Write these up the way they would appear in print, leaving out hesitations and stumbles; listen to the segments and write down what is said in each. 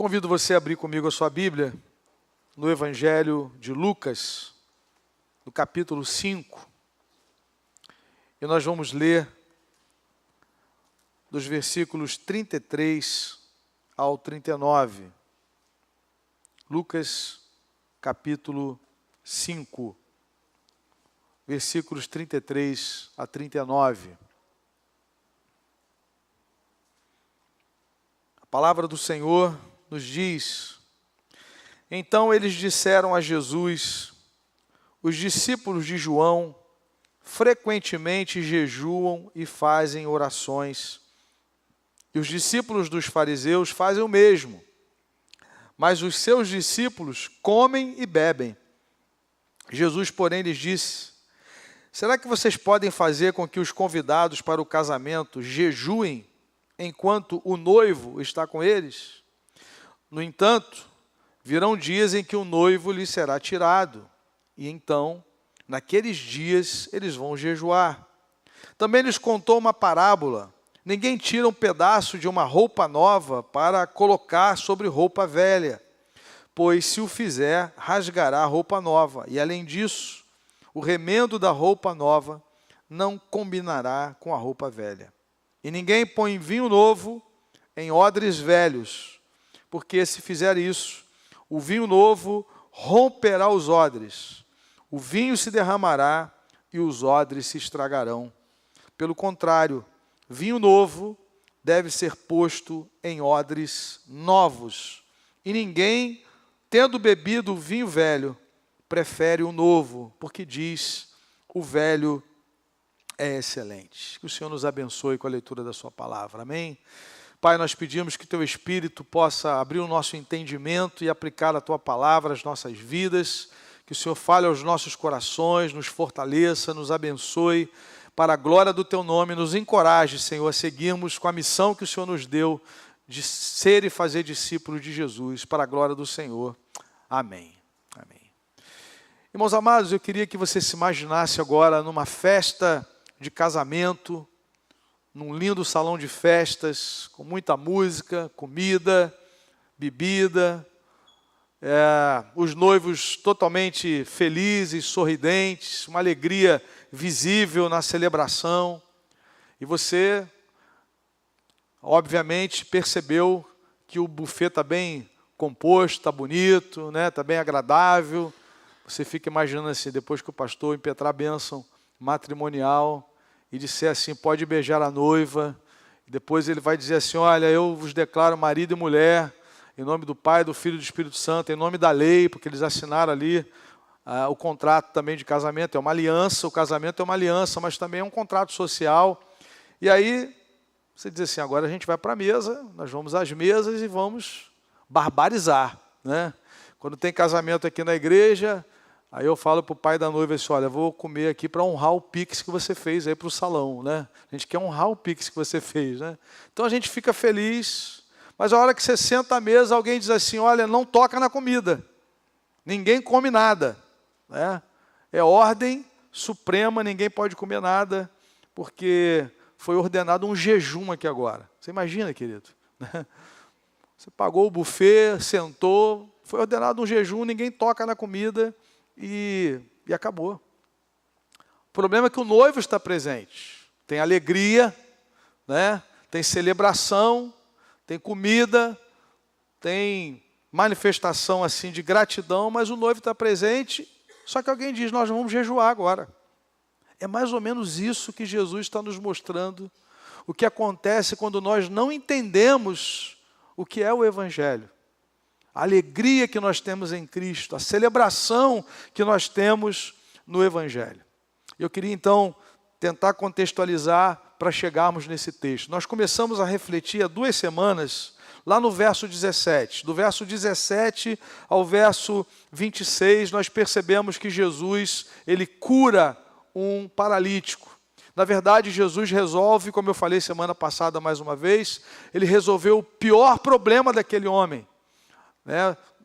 Convido você a abrir comigo a sua Bíblia no Evangelho de Lucas, no capítulo 5. E nós vamos ler dos versículos 33 ao 39. Lucas, capítulo 5, versículos 33 a 39. A palavra do Senhor nos diz: então eles disseram a Jesus: os discípulos de João frequentemente jejuam e fazem orações, e os discípulos dos fariseus fazem o mesmo, mas os seus discípulos comem e bebem. Jesus, porém, lhes disse: será que vocês podem fazer com que os convidados para o casamento jejuem enquanto o noivo está com eles? No entanto, virão dias em que o noivo lhes será tirado, e então, naqueles dias, eles vão jejuar. Também lhes contou uma parábola: ninguém tira um pedaço de uma roupa nova para colocar sobre roupa velha, pois se o fizer, rasgará a roupa nova, e além disso, o remendo da roupa nova não combinará com a roupa velha. E ninguém põe vinho novo em odres velhos, porque se fizer isso, o vinho novo romperá os odres, o vinho se derramará e os odres se estragarão. Pelo contrário, vinho novo deve ser posto em odres novos, e ninguém, tendo bebido o vinho velho, prefere o novo, porque diz: o velho é excelente. Que o Senhor nos abençoe com a leitura da sua palavra. Amém? Pai, nós pedimos que Teu Espírito possa abrir o nosso entendimento e aplicar a Tua palavra às nossas vidas, que o Senhor fale aos nossos corações, nos fortaleça, nos abençoe, para a glória do Teu nome, nos encoraje, Senhor, a seguirmos com a missão que o Senhor nos deu de ser e fazer discípulos de Jesus, para a glória do Senhor. Amém. Amém. Irmãos amados, eu queria que você se imaginasse agora numa festa de casamento, num lindo salão de festas, com muita música, comida, bebida, os noivos totalmente felizes, sorridentes, uma alegria visível na celebração. E você, obviamente, percebeu que o buffet está bem composto, está bonito, né? Está bem agradável. Você fica imaginando assim, depois que o pastor impetrar a bênção matrimonial e disser assim: pode beijar a noiva. Depois ele vai dizer assim: olha, eu vos declaro marido e mulher, em nome do Pai, do Filho e do Espírito Santo, em nome da lei, porque eles assinaram ali o contrato também de casamento. É uma aliança, o casamento é uma aliança, mas também é um contrato social. E aí, você diz assim: agora a gente vai para a mesa, nós vamos às mesas e vamos barbarizar, né? Quando tem casamento aqui na igreja, aí eu falo para o pai da noiva assim: olha, vou comer aqui para honrar o pix que você fez aí para o salão, né? A gente quer honrar o pix que você fez, né? Então a gente fica feliz, mas a hora que você senta à mesa, alguém diz assim: olha, não toca na comida, ninguém come nada, né? É ordem suprema, ninguém pode comer nada, porque foi ordenado um jejum aqui agora. Você imagina, querido? Você pagou o buffet, sentou, foi ordenado um jejum, ninguém toca na comida, e acabou. O problema é que o noivo está presente. Tem alegria, né? Tem celebração, tem comida, tem manifestação assim de gratidão, mas o noivo está presente, só que alguém diz: nós vamos jejuar agora. É mais ou menos isso que Jesus está nos mostrando, o que acontece quando nós não entendemos o que é o Evangelho. A alegria que nós temos em Cristo, a celebração que nós temos no Evangelho. Eu queria então tentar contextualizar para chegarmos nesse texto. Nós começamos a refletir há 2 semanas, lá no verso 17. Do verso 17 ao verso 26, nós percebemos que Jesus, ele cura um paralítico. Na verdade, Jesus resolve, como eu falei semana passada mais uma vez, ele resolveu o pior problema daquele homem.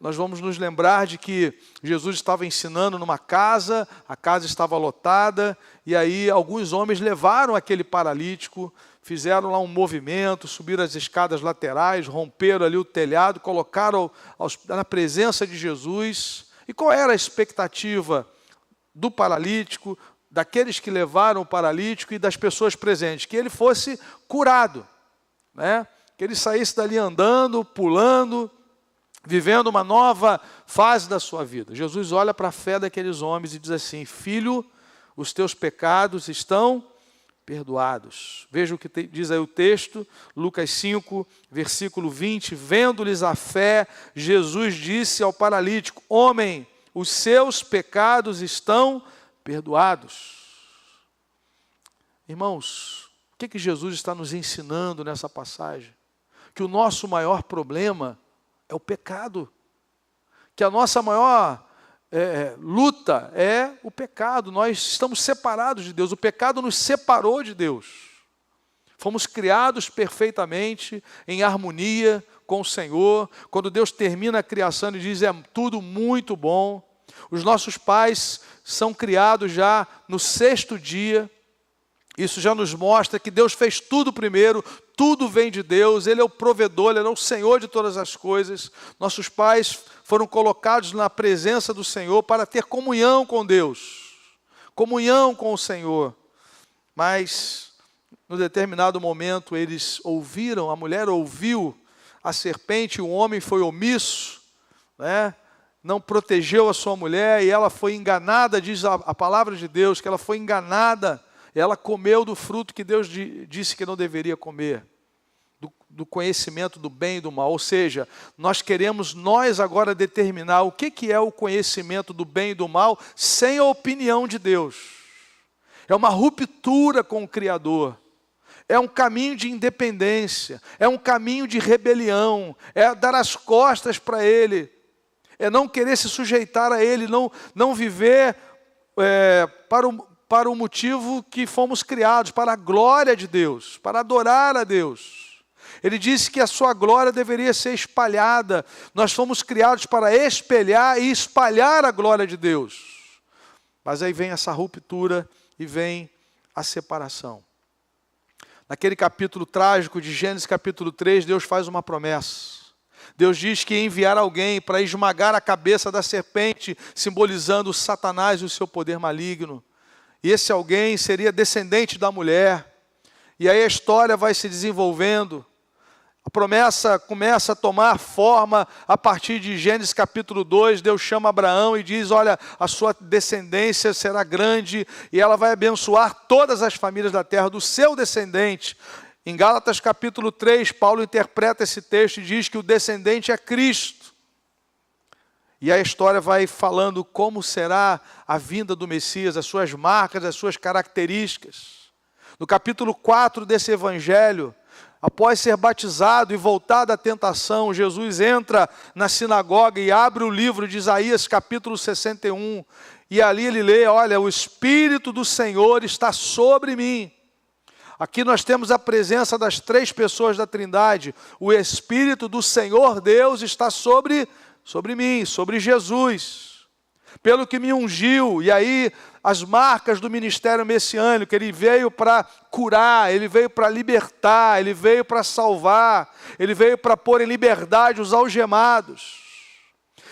Nós vamos nos lembrar de que Jesus estava ensinando numa casa, a casa estava lotada, e aí alguns homens levaram aquele paralítico, fizeram lá um movimento, subiram as escadas laterais, romperam ali o telhado, colocaram na presença de Jesus. E qual era a expectativa do paralítico, daqueles que levaram o paralítico e das pessoas presentes? Que ele fosse curado, né? Que ele saísse dali andando, pulando, vivendo uma nova fase da sua vida. Jesus olha para a fé daqueles homens e diz assim: filho, os teus pecados estão perdoados. Veja o que diz aí o texto, Lucas 5, versículo 20. Vendo-lhes a fé, Jesus disse ao paralítico: homem, os seus pecados estão perdoados. Irmãos, o que Jesus está nos ensinando nessa passagem? Que o nosso maior problema é o pecado. Que a nossa maior luta é o pecado. Nós estamos separados de Deus. O pecado nos separou de Deus. Fomos criados perfeitamente, em harmonia com o Senhor. Quando Deus termina a criação e diz: é tudo muito bom. Os nossos pais são criados já no 6º dia. Isso já nos mostra que Deus fez tudo primeiro, tudo vem de Deus, Ele é o provedor, Ele é o Senhor de todas as coisas. Nossos pais foram colocados na presença do Senhor para ter comunhão com Deus, comunhão com o Senhor. Mas, no determinado momento, eles ouviram, a mulher ouviu a serpente, o homem foi omisso, né? Não protegeu a sua mulher e ela foi enganada, diz a palavra de Deus, que ela foi enganada. Ela comeu do fruto que Deus disse que não deveria comer, do conhecimento do bem e do mal. Ou seja, nós queremos agora determinar o que é o conhecimento do bem e do mal sem a opinião de Deus. É uma ruptura com o Criador. É um caminho de independência. É um caminho de rebelião. É dar as costas para Ele. É não querer se sujeitar a Ele, não viver para o motivo que fomos criados, para a glória de Deus, para adorar a Deus. Ele disse que a sua glória deveria ser espalhada. Nós fomos criados para espelhar e espalhar a glória de Deus. Mas aí vem essa ruptura e vem a separação. Naquele capítulo trágico de Gênesis capítulo 3, Deus faz uma promessa. Deus diz que ia enviar alguém para esmagar a cabeça da serpente, simbolizando Satanás e o seu poder maligno. E esse alguém seria descendente da mulher. E aí a história vai se desenvolvendo. A promessa começa a tomar forma a partir de Gênesis capítulo 2. Deus chama Abraão e diz: olha, a sua descendência será grande e ela vai abençoar todas as famílias da terra, do seu descendente. Em Gálatas capítulo 3, Paulo interpreta esse texto e diz que o descendente é Cristo. E a história vai falando como será a vinda do Messias, as suas marcas, as suas características. No capítulo 4 desse evangelho, após ser batizado e voltar da tentação, Jesus entra na sinagoga e abre o livro de Isaías capítulo 61. E ali ele lê: olha, o Espírito do Senhor está sobre mim. Aqui nós temos a presença das 3 pessoas da Trindade. O Espírito do Senhor Deus está sobre mim, sobre Jesus, pelo que me ungiu. E aí as marcas do ministério messiânico: ele veio para curar, ele veio para libertar, ele veio para salvar, ele veio para pôr em liberdade os algemados.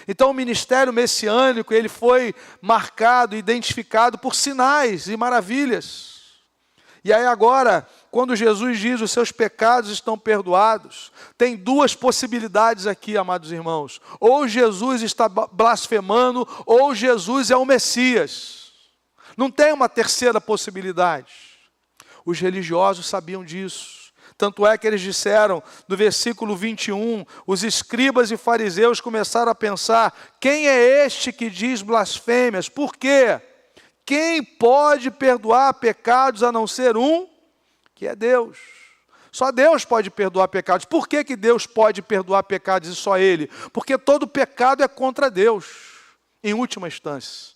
Então o ministério messiânico, ele foi marcado, identificado por sinais e maravilhas. E aí agora, quando Jesus diz: os seus pecados estão perdoados, tem 2 possibilidades aqui, amados irmãos. Ou Jesus está blasfemando, ou Jesus é o Messias. Não tem uma terceira possibilidade. Os religiosos sabiam disso. Tanto é que eles disseram, no versículo 21, os escribas e fariseus começaram a pensar: quem é este que diz blasfêmias? Por quê? Quem pode perdoar pecados a não ser um, que é Deus? Só Deus pode perdoar pecados. Por que Deus pode perdoar pecados e só Ele? Porque todo pecado é contra Deus, em última instância.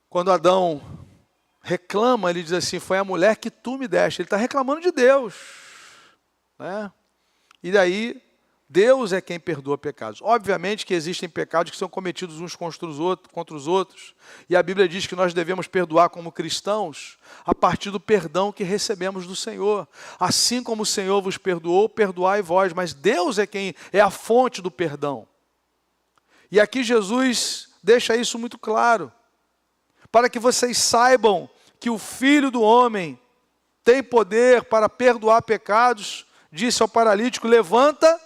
Quando Adão reclama, ele diz assim: foi a mulher que tu me deste. Ele está reclamando de Deus, né? E daí Deus é quem perdoa pecados. Obviamente que existem pecados que são cometidos uns contra os outros. E a Bíblia diz que nós devemos perdoar como cristãos a partir do perdão que recebemos do Senhor. Assim como o Senhor vos perdoou, perdoai vós. Mas Deus é quem é a fonte do perdão. E aqui Jesus deixa isso muito claro. Para que vocês saibam que o Filho do Homem tem poder para perdoar pecados, disse ao paralítico, levanta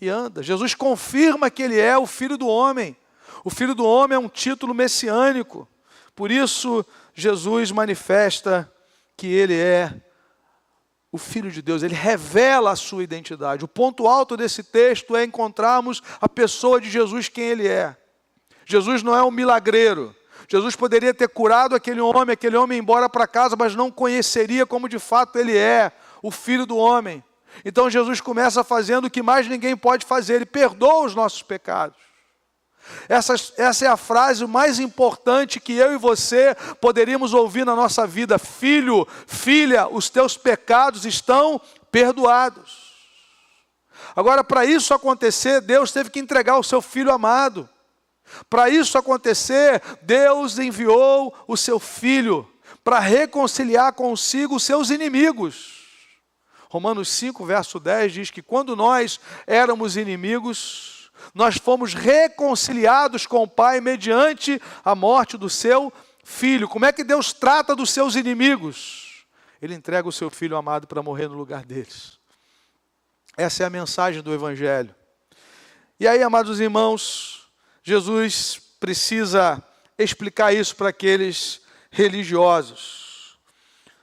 e anda. Jesus confirma que ele é o Filho do Homem. O Filho do Homem é um título messiânico. Por isso, Jesus manifesta que ele é o Filho de Deus. Ele revela a sua identidade. O ponto alto desse texto é encontrarmos a pessoa de Jesus, quem ele é. Jesus não é um milagreiro. Jesus poderia ter curado aquele homem ia embora para casa, mas não conheceria como de fato ele é, o Filho do Homem. Então Jesus começa fazendo o que mais ninguém pode fazer, ele perdoa os nossos pecados. Essa é a frase mais importante que eu e você poderíamos ouvir na nossa vida. Filho, filha, os teus pecados estão perdoados. Agora, para isso acontecer, Deus teve que entregar o seu Filho amado. Para isso acontecer, Deus enviou o seu Filho para reconciliar consigo os seus inimigos. Romanos 5, verso 10 diz que quando nós éramos inimigos, nós fomos reconciliados com o Pai mediante a morte do seu Filho. Como é que Deus trata dos seus inimigos? Ele entrega o seu Filho amado para morrer no lugar deles. Essa é a mensagem do Evangelho. E aí, amados irmãos, Jesus precisa explicar isso para aqueles religiosos.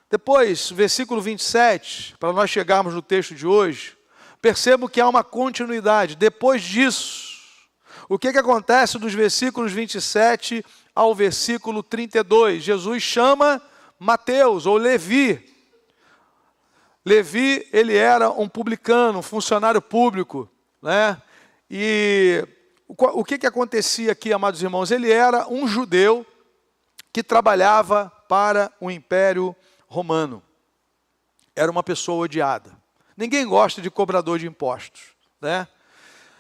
Depois, versículo 27, para nós chegarmos no texto de hoje, percebo que há uma continuidade. Depois disso, o que acontece dos versículos 27 ao versículo 32? Jesus chama Mateus, ou Levi. Levi, ele era um publicano, um funcionário público, né? E o que acontecia aqui, amados irmãos? Ele era um judeu que trabalhava para o Império Romano. Era uma pessoa odiada. Ninguém gosta de cobrador de impostos, né?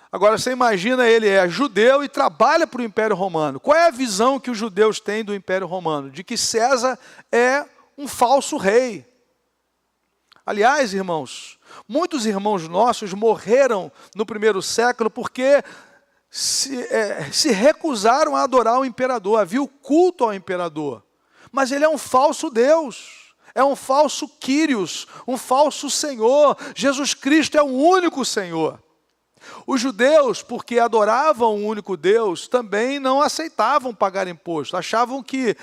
Agora, você imagina, ele é judeu e trabalha para o Império Romano. Qual é a visão que os judeus têm do Império Romano? De que César é um falso rei. Aliás, irmãos, muitos irmãos nossos morreram no primeiro século porque se recusaram a adorar o imperador. Havia o culto ao imperador. Mas ele é um falso Deus. É um falso Quírios, um falso Senhor. Jesus Cristo é o único Senhor. Os judeus, porque adoravam o único Deus, também não aceitavam pagar imposto. Achavam que,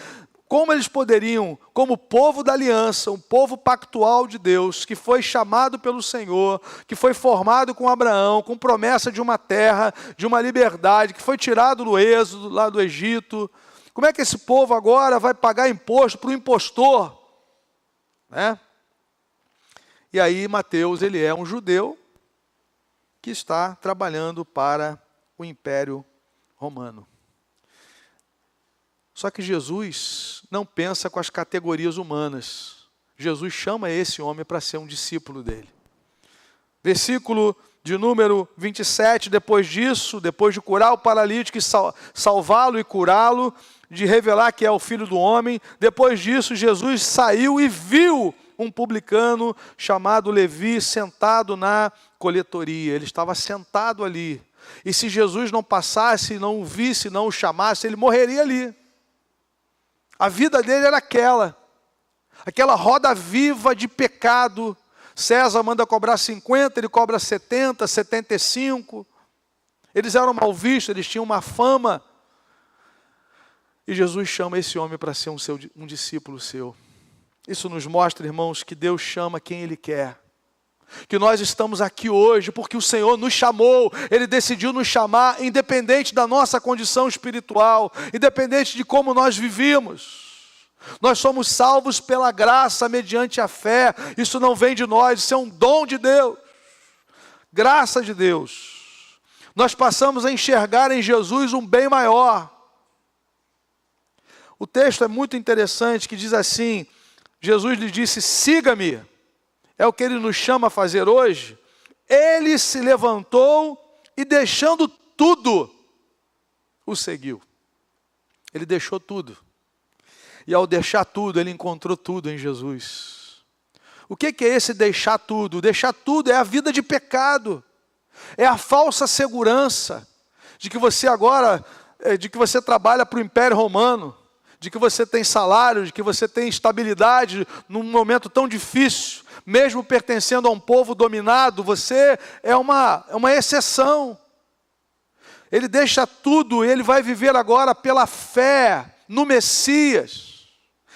como eles poderiam, como povo da aliança, um povo pactual de Deus, que foi chamado pelo Senhor, que foi formado com Abraão, com promessa de uma terra, de uma liberdade, que foi tirado do êxodo, lá do Egito. Como é que esse povo agora vai pagar imposto para o impostor? Né? E aí Mateus, ele é um judeu que está trabalhando para o Império Romano. Só que Jesus não pensa com as categorias humanas. Jesus chama esse homem para ser um discípulo dele. Versículo de número 27, depois disso, depois de curar o paralítico e salvá-lo e curá-lo, de revelar que é o Filho do Homem, depois disso Jesus saiu e viu um publicano chamado Levi sentado na coletoria. Ele estava sentado ali. E se Jesus não passasse, não o visse, não o chamasse, ele morreria ali. A vida dele era aquela roda viva de pecado. César manda cobrar 50, ele cobra 70, 75. Eles eram mal vistos, eles tinham uma fama. E Jesus chama esse homem para ser um discípulo seu. Isso nos mostra, irmãos, que Deus chama quem Ele quer. Que nós estamos aqui hoje porque o Senhor nos chamou. Ele decidiu nos chamar independente da nossa condição espiritual, independente de como nós vivíamos. Nós somos salvos pela graça mediante a fé. Isso não vem de nós, isso é um dom de Deus. Graça de Deus. Nós passamos a enxergar em Jesus um bem maior. O texto é muito interessante, que diz assim, Jesus lhe disse, siga-me. É o que ele nos chama a fazer hoje. ele se levantou e, deixando tudo, o seguiu. Ele deixou tudo. E ao deixar tudo, ele encontrou tudo em Jesus. O que é esse deixar tudo? Deixar tudo é a vida de pecado. É a falsa segurança de que você agora, de que você trabalha para o Império Romano, de que você tem salário, de que você tem estabilidade num momento tão difícil. Mesmo pertencendo a um povo dominado, você é uma exceção. Ele deixa tudo, ele vai viver agora pela fé no Messias.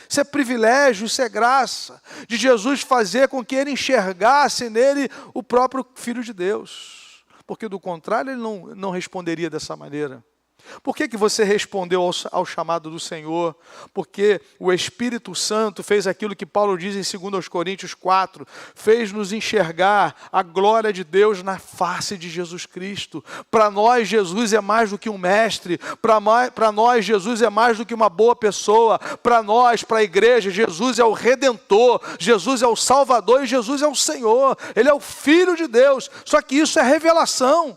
Isso é privilégio, isso é graça de Jesus fazer com que ele enxergasse nele o próprio Filho de Deus. Porque do contrário ele não responderia dessa maneira. Por que você respondeu ao chamado do Senhor? Porque o Espírito Santo fez aquilo que Paulo diz em 2 Coríntios 4, fez-nos enxergar a glória de Deus na face de Jesus Cristo. Para nós, Jesus é mais do que um mestre, para nós, Jesus é mais do que uma boa pessoa, para nós, para a igreja, Jesus é o Redentor, Jesus é o Salvador e Jesus é o Senhor, Ele é o Filho de Deus. Só que isso é revelação.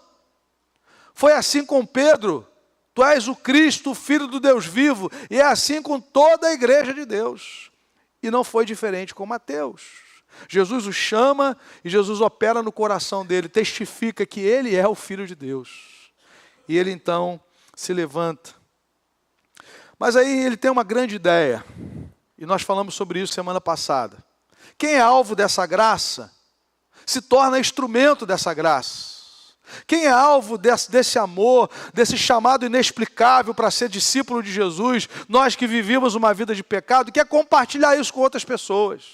Foi assim com Pedro. Tu és o Cristo, o Filho do Deus vivo. E é assim com toda a igreja de Deus. E não foi diferente com Mateus. Jesus o chama e Jesus opera no coração dele. Testifica que ele é o Filho de Deus. E ele então se levanta. Mas aí ele tem uma grande ideia. E nós falamos sobre isso semana passada. Quem é alvo dessa graça se torna instrumento dessa graça. Quem é alvo desse amor, desse chamado inexplicável para ser discípulo de Jesus, nós que vivíamos uma vida de pecado, quer compartilhar isso com outras pessoas.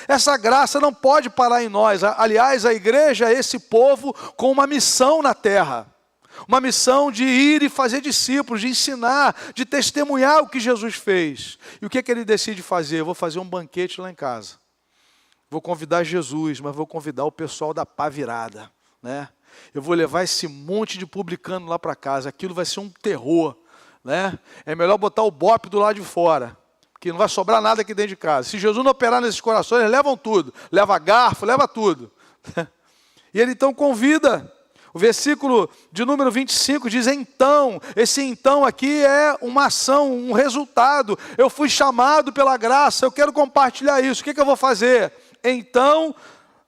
Essa graça não pode parar em nós. Aliás, a igreja é esse povo com uma missão na terra. Uma missão de ir e fazer discípulos, de ensinar, de testemunhar o que Jesus fez. E o que ele decide fazer? Eu vou fazer um banquete lá em casa. Vou convidar Jesus, mas vou convidar o pessoal da pá virada, né? Eu vou levar esse monte de publicano lá para casa, aquilo vai ser um terror, né? É melhor botar o bope do lado de fora, porque não vai sobrar nada aqui dentro de casa. Se Jesus não operar nesses corações, eles levam tudo, leva garfo, leva tudo. E ele então convida. O versículo de número 25 diz, então, esse então aqui é uma ação, um resultado. Eu fui chamado pela graça, eu quero compartilhar isso, o que eu vou fazer? Então,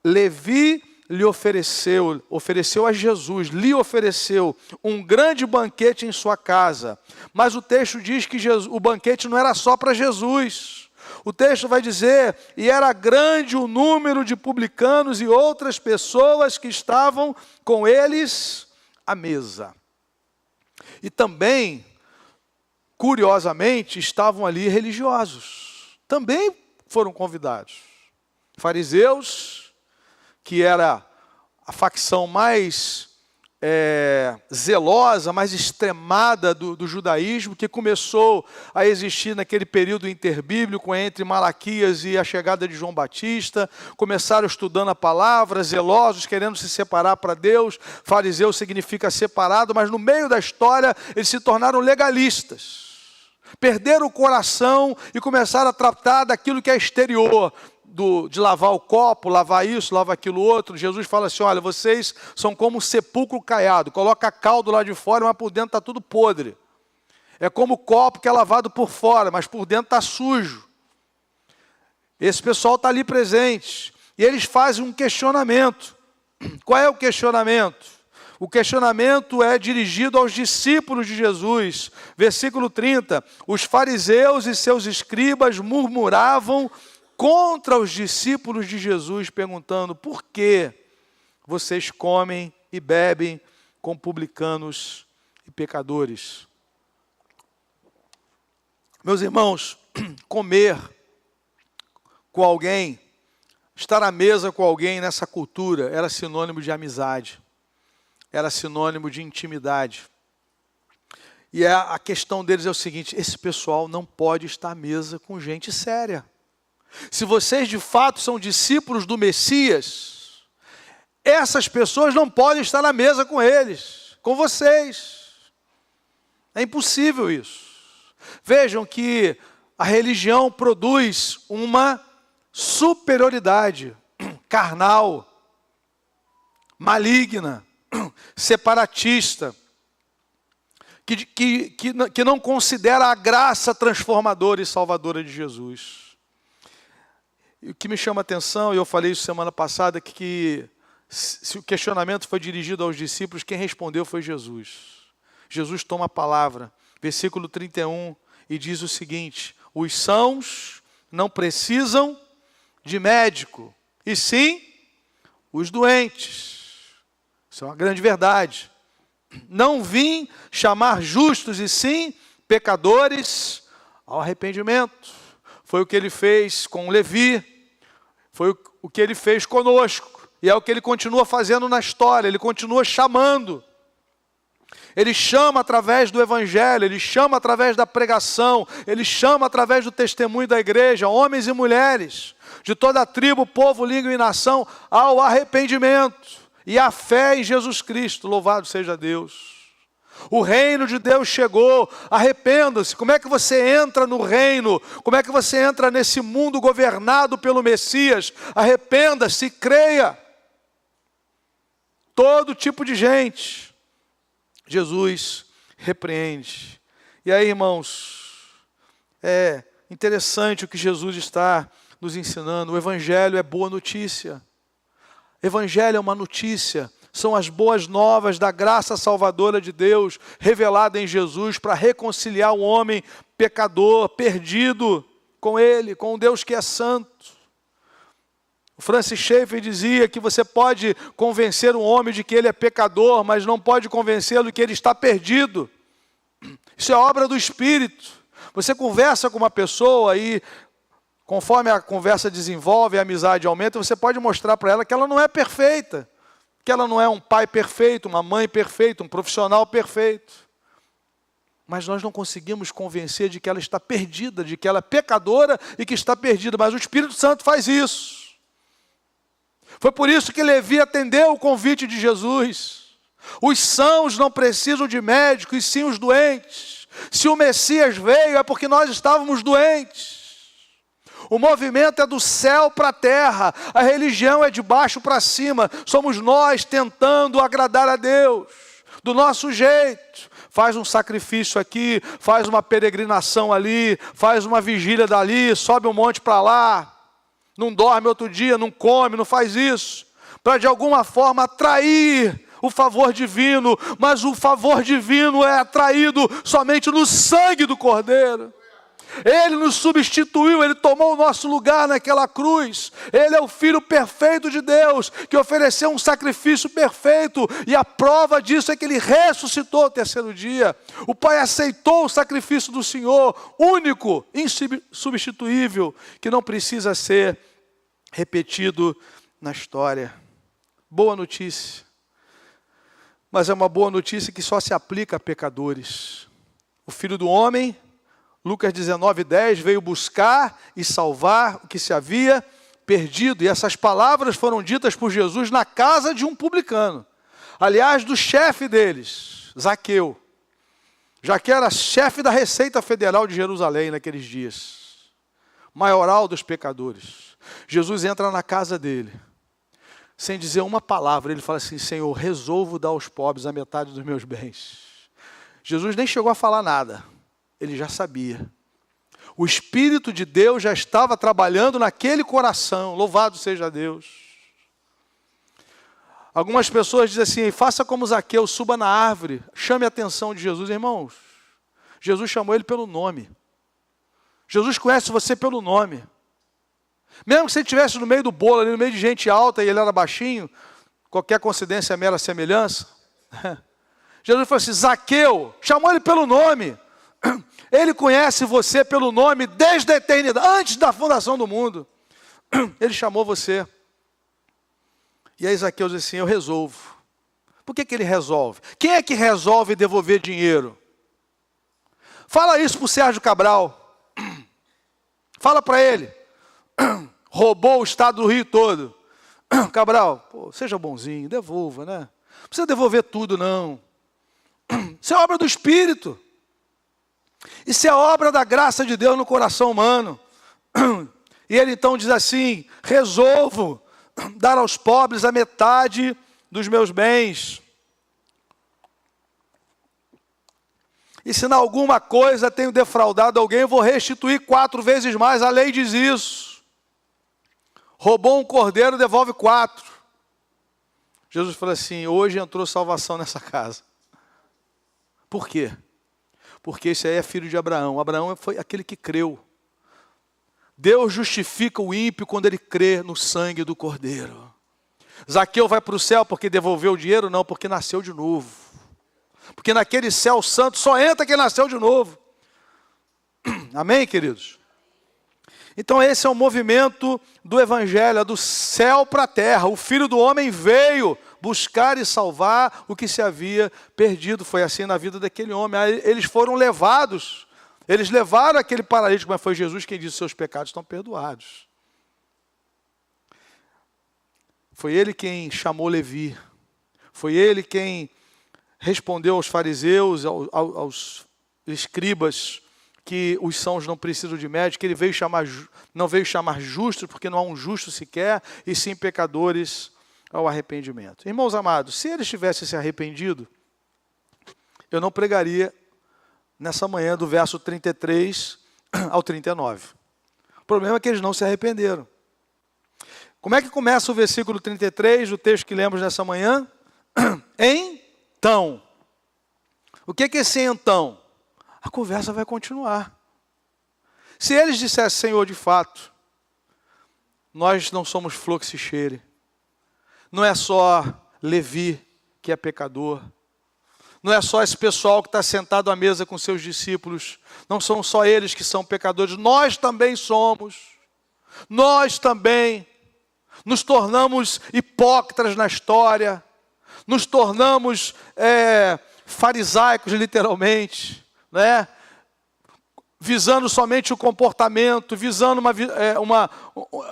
Levi lhe ofereceu a Jesus, lhe ofereceu um grande banquete em sua casa. Mas o texto diz que o banquete não era só para Jesus. O texto vai dizer, e era grande o número de publicanos e outras pessoas que estavam com eles à mesa. E também, curiosamente, estavam ali religiosos. Também foram convidados. Fariseus, que era a facção mais zelosa, mais extremada do judaísmo, que começou a existir naquele período interbíblico entre Malaquias e a chegada de João Batista. Começaram estudando a palavra, zelosos, querendo se separar para Deus. Fariseu significa separado, mas no meio da história eles se tornaram legalistas. Perderam o coração e começaram a tratar daquilo que é exterior, de lavar o copo, lavar isso, lavar aquilo outro. Jesus fala assim, olha, vocês são como um sepulcro caiado, coloca caldo lá de fora, mas por dentro está tudo podre. É como o copo que é lavado por fora, mas por dentro está sujo. Esse pessoal está ali presente, e eles fazem um questionamento. Qual é o questionamento? O questionamento é dirigido aos discípulos de Jesus. Versículo 30, os fariseus e seus escribas murmuravam contra os discípulos de Jesus, perguntando, por que vocês comem e bebem com publicanos e pecadores? Meus irmãos, comer com alguém, estar à mesa com alguém nessa cultura, era sinônimo de amizade, era sinônimo de intimidade. E a questão deles é o seguinte, esse pessoal não pode estar à mesa com gente séria. Se vocês de fato são discípulos do Messias, essas pessoas não podem estar na mesa com eles, com vocês. É impossível isso. Vejam que a religião produz uma superioridade carnal, maligna, separatista, que não considera a graça transformadora e salvadora de Jesus. E o que me chama a atenção, e eu falei isso semana passada, que se o questionamento foi dirigido aos discípulos, quem respondeu foi Jesus. Jesus toma a palavra, versículo 31, e diz o seguinte: os sãos não precisam de médico, e sim os doentes. Isso é uma grande verdade. Não vim chamar justos, e sim pecadores ao arrependimento. Foi o que ele fez com Levi, foi o que ele fez conosco, e é o que ele continua fazendo na história, ele continua chamando. Ele chama através do evangelho, ele chama através da pregação, ele chama através do testemunho da igreja, homens e mulheres, de toda a tribo, povo, língua e nação, ao arrependimento e à fé em Jesus Cristo. Louvado seja Deus. O reino de Deus chegou, arrependa-se. Como é que você entra no reino? Como é que você entra nesse mundo governado pelo Messias? Arrependa-se, creia. Todo tipo de gente, Jesus repreende. E aí, irmãos, é interessante o que Jesus está nos ensinando. O evangelho é boa notícia. Evangelho é uma notícia. São as boas novas da graça salvadora de Deus, revelada em Jesus, para reconciliar o homem pecador, perdido, com Ele, com um Deus que é santo. O Francis Schaeffer dizia que você pode convencer um homem de que ele é pecador, mas não pode convencê-lo de que ele está perdido. Isso é obra do Espírito. Você conversa com uma pessoa e, conforme a conversa desenvolve, a amizade aumenta, você pode mostrar para ela que ela não é perfeita, que ela não é um pai perfeito, uma mãe perfeita, um profissional perfeito. Mas nós não conseguimos convencer de que ela está perdida, de que ela é pecadora e que está perdida. Mas o Espírito Santo faz isso. Foi por isso que Levi atendeu o convite de Jesus. Os sãos não precisam de médico, e sim os doentes. Se o Messias veio, é porque nós estávamos doentes. O movimento é do céu para a terra, a religião é de baixo para cima. Somos nós tentando agradar a Deus, do nosso jeito. Faz um sacrifício aqui, faz uma peregrinação ali, faz uma vigília dali, sobe um monte para lá. Não dorme outro dia, não come, não faz isso, para de alguma forma atrair o favor divino, mas o favor divino é atraído somente no sangue do Cordeiro. Ele nos substituiu, Ele tomou o nosso lugar naquela cruz. Ele é o Filho perfeito de Deus, que ofereceu um sacrifício perfeito, e a prova disso é que Ele ressuscitou ao terceiro dia. O Pai aceitou o sacrifício do Senhor, único, insubstituível, que não precisa ser repetido na história. Boa notícia. Mas é uma boa notícia que só se aplica a pecadores. O Filho do Homem, Lucas 19:10, veio buscar e salvar o que se havia perdido. E essas palavras foram ditas por Jesus na casa de um publicano. Aliás, do chefe deles, Zaqueu. Zaqueu era chefe da Receita Federal de Jerusalém naqueles dias. Maioral dos pecadores. Jesus entra na casa dele, sem dizer uma palavra. Ele fala assim: Senhor, resolvo dar aos pobres a metade dos meus bens. Jesus nem chegou a falar nada. Ele já sabia. O Espírito de Deus já estava trabalhando naquele coração. Louvado seja Deus. Algumas pessoas dizem assim: faça como Zaqueu, suba na árvore, chame a atenção de Jesus. Irmãos, Jesus chamou ele pelo nome. Jesus conhece você pelo nome. Mesmo que você estivesse no meio do bolo, ali no meio de gente alta e ele era baixinho, qualquer coincidência é mera semelhança. Jesus falou assim: Zaqueu, chamou ele pelo nome. Ele conhece você pelo nome desde a eternidade, antes da fundação do mundo. Ele chamou você. E aí Zaqueu diz assim: eu resolvo. Por que ele resolve? Quem é que resolve devolver dinheiro? Fala isso para o Sérgio Cabral. Fala para ele. Roubou o estado do Rio todo. Cabral, pô, seja bonzinho, devolva, né? Não precisa devolver tudo, não. Isso é obra do Espírito. Isso é obra da graça de Deus no coração humano. E ele então diz assim: resolvo dar aos pobres a metade dos meus bens. E se em alguma coisa tenho defraudado alguém, eu vou restituir 4 vezes mais. A lei diz isso. Roubou um cordeiro, devolve 4. Jesus falou assim, hoje entrou salvação nessa casa. Por quê? Porque esse aí é filho de Abraão. Abraão foi aquele que creu. Deus justifica o ímpio quando ele crê no sangue do cordeiro. Zaqueu vai para o céu porque devolveu o dinheiro? Não, porque nasceu de novo. Porque naquele céu santo só entra quem nasceu de novo. Amém, queridos? Então esse é o movimento do evangelho, do céu para a terra. O Filho do Homem veio buscar e salvar o que se havia perdido. Foi assim na vida daquele homem. Aí eles foram levados, eles levaram aquele paralítico, mas foi Jesus quem disse, seus pecados estão perdoados. Foi ele quem chamou Levi. Foi ele quem respondeu aos fariseus, aos escribas, que os sãos não precisam de médico, que ele não veio chamar justos, porque não há um justo sequer, e sim pecadores ao arrependimento. Irmãos amados, se eles tivessem se arrependido, eu não pregaria nessa manhã do verso 33 ao 39. O problema é que eles não se arrependeram. Como é que começa o versículo 33, o texto que lemos nessa manhã? Então. O que é esse então? A conversa vai continuar. Se eles dissessem, Senhor, de fato, nós não somos flor que se cheire. Não é só Levi que é pecador. Não é só esse pessoal que está sentado à mesa com seus discípulos. Não são só eles que são pecadores. Nós também somos. Nós também nos tornamos hipócritas na história. Nos tornamos farisaicos, literalmente, né? Visando somente o comportamento, visando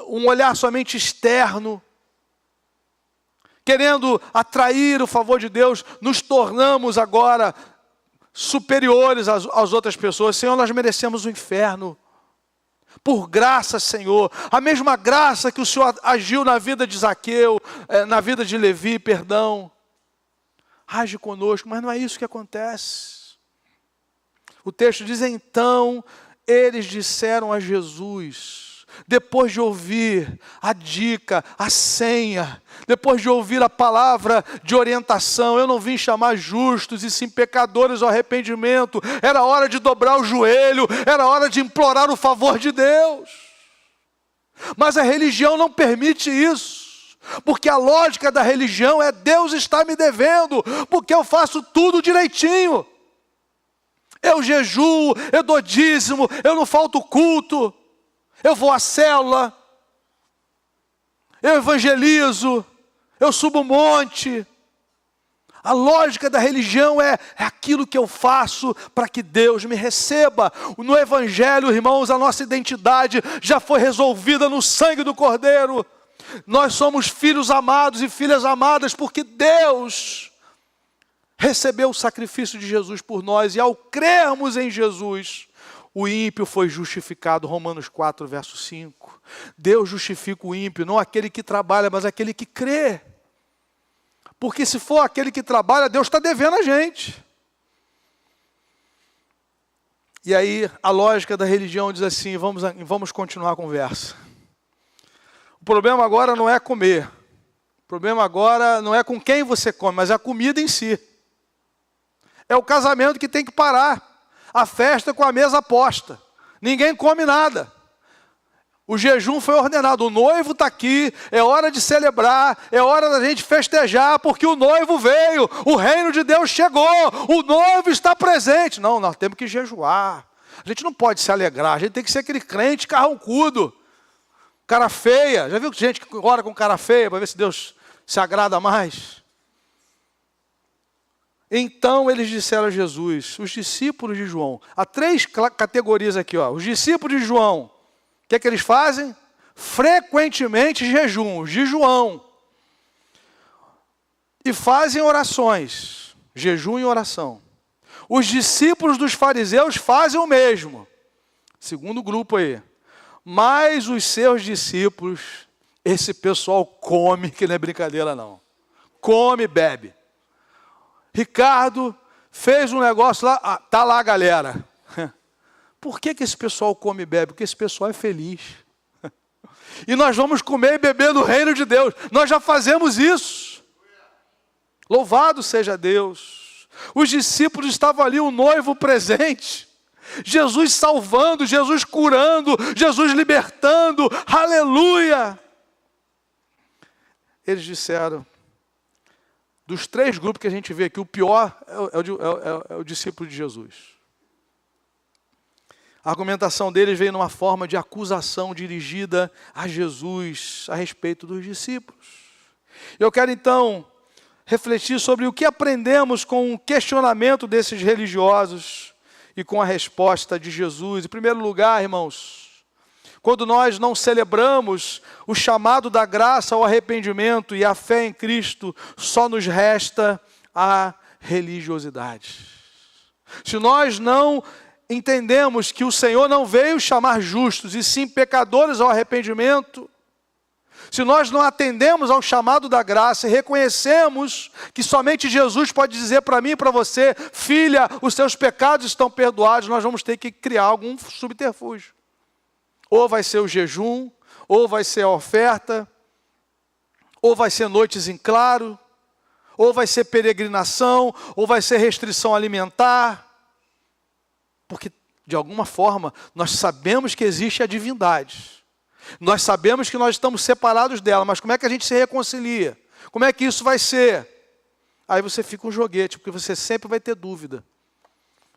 um olhar somente externo, querendo atrair o favor de Deus, nos tornamos agora superiores às outras pessoas. Senhor, nós merecemos o inferno. Por graça, Senhor, a mesma graça que o Senhor agiu na vida de Zaqueu, na vida de Levi, perdão, age conosco, mas não é isso que acontece. O texto diz, então, eles disseram a Jesus, depois de ouvir a dica, a senha, depois de ouvir a palavra de orientação, eu não vim chamar justos e sim pecadores ao arrependimento, era hora de dobrar o joelho, era hora de implorar o favor de Deus. Mas a religião não permite isso. Porque a lógica da religião é Deus está me devendo, porque eu faço tudo direitinho. Eu jejuo, eu dou dízimo, eu não falto culto, eu vou à célula, eu evangelizo, eu subo um monte. A lógica da religião é aquilo que eu faço para que Deus me receba. No Evangelho, irmãos, a nossa identidade já foi resolvida no sangue do Cordeiro. Nós somos filhos amados e filhas amadas porque Deus recebeu o sacrifício de Jesus por nós. E ao crermos em Jesus, o ímpio foi justificado. Romanos 4, verso 5. Deus justifica o ímpio, não aquele que trabalha, mas aquele que crê. Porque se for aquele que trabalha, Deus está devendo a gente. E aí a lógica da religião diz assim, vamos continuar a conversa. O problema agora não é comer. O problema agora não é com quem você come, mas é a comida em si. É o casamento que tem que parar. A festa com a mesa posta. Ninguém come nada. O jejum foi ordenado. O noivo está aqui. É hora de celebrar. É hora da gente festejar, porque o noivo veio. O reino de Deus chegou. O noivo está presente. Não, nós temos que jejuar. A gente não pode se alegrar. A gente tem que ser aquele crente carrancudo. Cara feia. Já viu gente que ora com cara feia para ver se Deus se agrada mais? Então eles disseram a Jesus, os discípulos de João. Há 3 categorias aqui. Os discípulos de João, o que é que eles fazem? Frequentemente jejuam. E fazem orações. Jejum e oração. Os discípulos dos fariseus fazem o mesmo. Segundo grupo aí. Mas os seus discípulos, esse pessoal come, que não é brincadeira não. come e bebe. Ricardo fez um negócio lá, tá lá a galera. Por que esse pessoal come e bebe? Porque esse pessoal é feliz. E nós vamos comer e beber no reino de Deus. Nós já fazemos isso. Louvado seja Deus. Os discípulos estavam ali, o noivo presente. Jesus salvando, Jesus curando, Jesus libertando. Aleluia! Eles disseram, dos 3 grupos que a gente vê aqui, o pior é o discípulo de Jesus. A argumentação deles veio numa forma de acusação dirigida a Jesus a respeito dos discípulos. Eu quero então refletir sobre o que aprendemos com o questionamento desses religiosos e com a resposta de Jesus. Em primeiro lugar, irmãos, quando nós não celebramos o chamado da graça ao arrependimento e à fé em Cristo, só nos resta a religiosidade. Se nós não entendemos que o Senhor não veio chamar justos, e sim pecadores ao arrependimento, se nós não atendemos ao chamado da graça e reconhecemos que somente Jesus pode dizer para mim e para você, filha, os seus pecados estão perdoados, nós vamos ter que criar algum subterfúgio. Ou vai ser o jejum, ou vai ser a oferta, ou vai ser noites em claro, ou vai ser peregrinação, ou vai ser restrição alimentar. Porque, de alguma forma, nós sabemos que existe a divindade. Nós sabemos que nós estamos separados dela, mas como é que a gente se reconcilia? Como é que isso vai ser? Aí você fica um joguete, porque você sempre vai ter dúvida.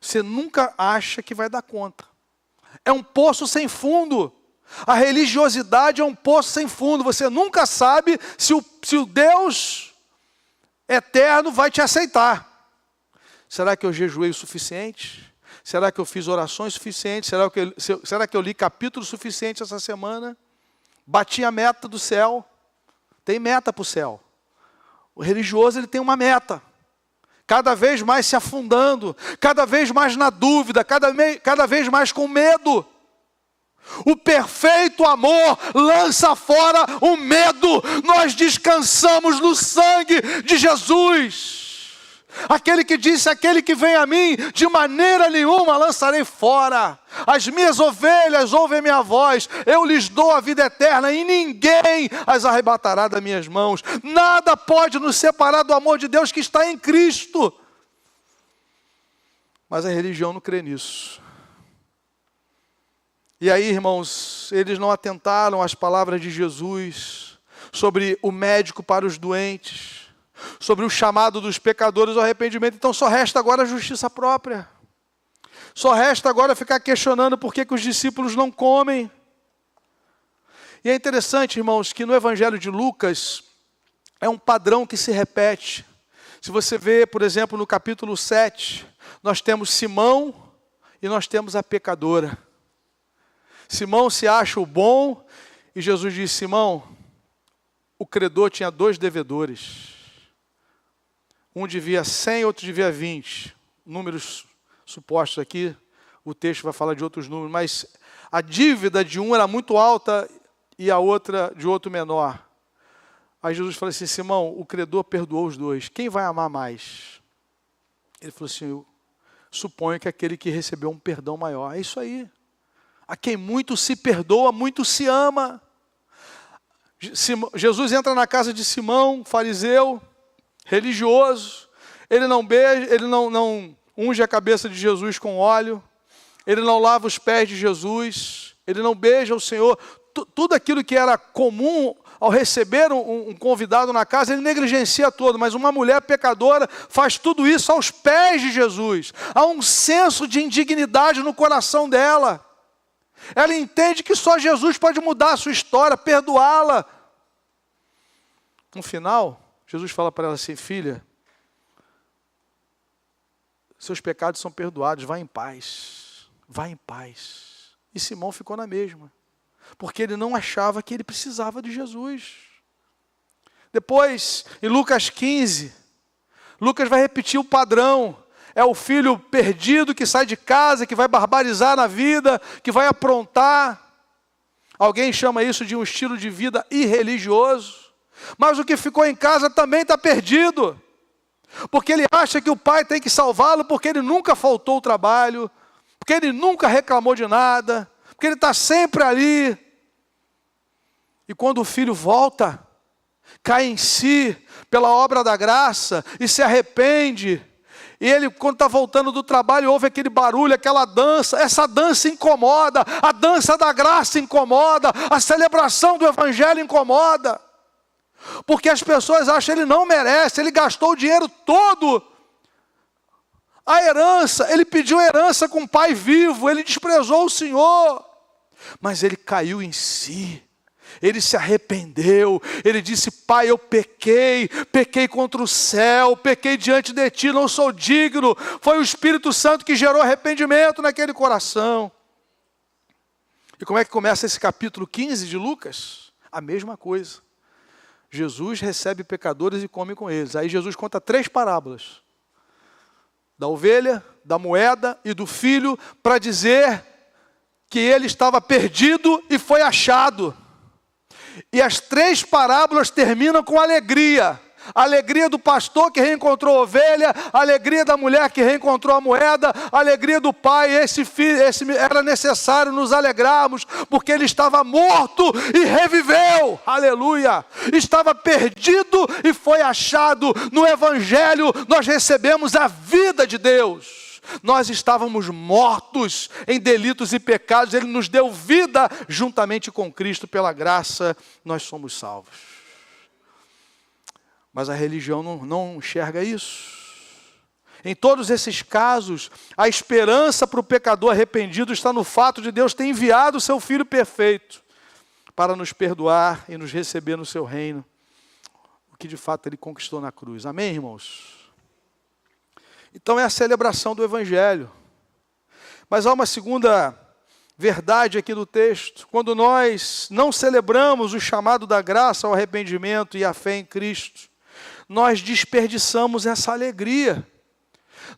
Você nunca acha que vai dar conta. É um poço sem fundo. A religiosidade é um poço sem fundo. Você nunca sabe se o Deus eterno vai te aceitar. Será que eu jejuei o suficiente? Será que eu fiz orações suficientes? Será que eu li capítulo suficiente essa semana? Bati a meta do céu? Tem meta para o céu. O religioso ele tem uma meta. Cada vez mais se afundando, cada vez mais na dúvida, cada vez mais com medo. O perfeito amor lança fora o medo. Nós descansamos no sangue de Jesus. Aquele que disse, aquele que vem a mim, de maneira nenhuma lançarei fora. As minhas ovelhas ouvem minha voz, eu lhes dou a vida eterna e ninguém as arrebatará das minhas mãos. Nada pode nos separar do amor de Deus que está em Cristo. Mas a religião não crê nisso. E aí, irmãos, eles não atentaram às palavras de Jesus sobre o médico para os doentes, sobre o chamado dos pecadores ao arrependimento. Então só resta agora a justiça própria. Só resta agora ficar questionando por que os discípulos não comem. E é interessante, irmãos, que no Evangelho de Lucas é um padrão que se repete. Se você vê, por exemplo, no capítulo 7, nós temos Simão e nós temos a pecadora. Simão se acha o bom e Jesus diz, Simão, o credor tinha 2 devedores. Um devia 100, outro devia 20. Números supostos aqui, o texto vai falar de outros números, mas a dívida de um era muito alta e a outra de outro menor. Aí Jesus falou assim, Simão, o credor perdoou os 2. Quem vai amar mais? Ele falou assim, eu suponho que aquele que recebeu um perdão maior. É isso aí. A quem muito se perdoa, muito se ama. Jesus entra na casa de Simão, fariseu, religioso, ele não beija, ele não unge a cabeça de Jesus com óleo, ele não lava os pés de Jesus, ele não beija o Senhor, tudo aquilo que era comum ao receber um convidado na casa, ele negligencia todo, mas uma mulher pecadora faz tudo isso aos pés de Jesus. Há um senso de indignidade no coração dela. Ela entende que só Jesus pode mudar a sua história, perdoá-la. No final, Jesus fala para ela assim, filha, seus pecados são perdoados, vá em paz, vá em paz. E Simão ficou na mesma, porque ele não achava que ele precisava de Jesus. Depois, em Lucas 15, Lucas vai repetir o padrão. É o filho perdido que sai de casa, que vai barbarizar na vida, que vai aprontar. Alguém chama isso de um estilo de vida irreligioso. Mas o que ficou em casa também está perdido. Porque ele acha que o pai tem que salvá-lo, porque ele nunca faltou ao trabalho, porque ele nunca reclamou de nada, porque ele está sempre ali. E quando o filho volta, cai em si pela obra da graça e se arrepende, e ele, quando está voltando do trabalho, ouve aquele barulho, aquela dança, essa dança incomoda, a dança da graça incomoda, a celebração do evangelho incomoda, porque as pessoas acham que ele não merece, ele gastou o dinheiro todo, a herança, ele pediu herança com o pai vivo, ele desprezou o Senhor, mas ele caiu em si. Ele se arrependeu, ele disse: pai, eu pequei contra o céu, pequei diante de ti, não sou digno. Foi o Espírito Santo que gerou arrependimento naquele coração. E como é que começa esse capítulo 15 de Lucas? A mesma coisa. Jesus recebe pecadores e come com eles. Aí Jesus conta 3 parábolas. Da ovelha, da moeda e do filho, para dizer que ele estava perdido e foi achado. E as 3 parábolas terminam com alegria. A alegria do pastor que reencontrou a ovelha, a alegria da mulher que reencontrou a moeda, a alegria do pai, esse filho, era necessário nos alegrarmos, porque ele estava morto e reviveu, aleluia, estava perdido e foi achado. No evangelho nós recebemos a vida de Deus. Nós estávamos mortos em delitos e pecados, ele nos deu vida juntamente com Cristo, pela graça nós somos salvos. Mas a religião não enxerga isso. Em todos esses casos, a esperança para o pecador arrependido está no fato de Deus ter enviado o seu Filho perfeito para nos perdoar e nos receber no seu reino, o que de fato ele conquistou na cruz. Amém, irmãos? Então é a celebração do evangelho. Mas há uma segunda verdade aqui do texto. Quando nós não celebramos o chamado da graça ao arrependimento e à fé em Cristo, nós desperdiçamos essa alegria.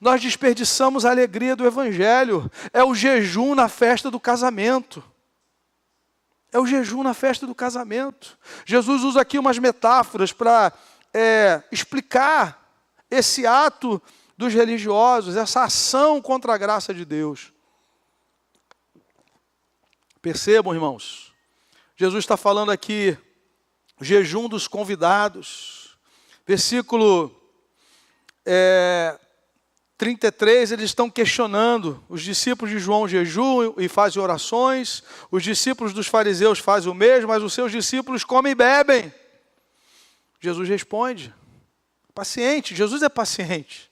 Nós desperdiçamos a alegria do evangelho. É o jejum na festa do casamento. É o jejum na festa do casamento. Jesus usa aqui umas metáforas para explicar esse ato dos religiosos, essa ação contra a graça de Deus. Percebam, irmãos, Jesus está falando aqui, jejum dos convidados. Versículo 33, eles estão questionando. Os discípulos de João jejuam e fazem orações, os discípulos dos fariseus fazem o mesmo, mas os seus discípulos comem e bebem. Jesus responde, paciente, Jesus é paciente.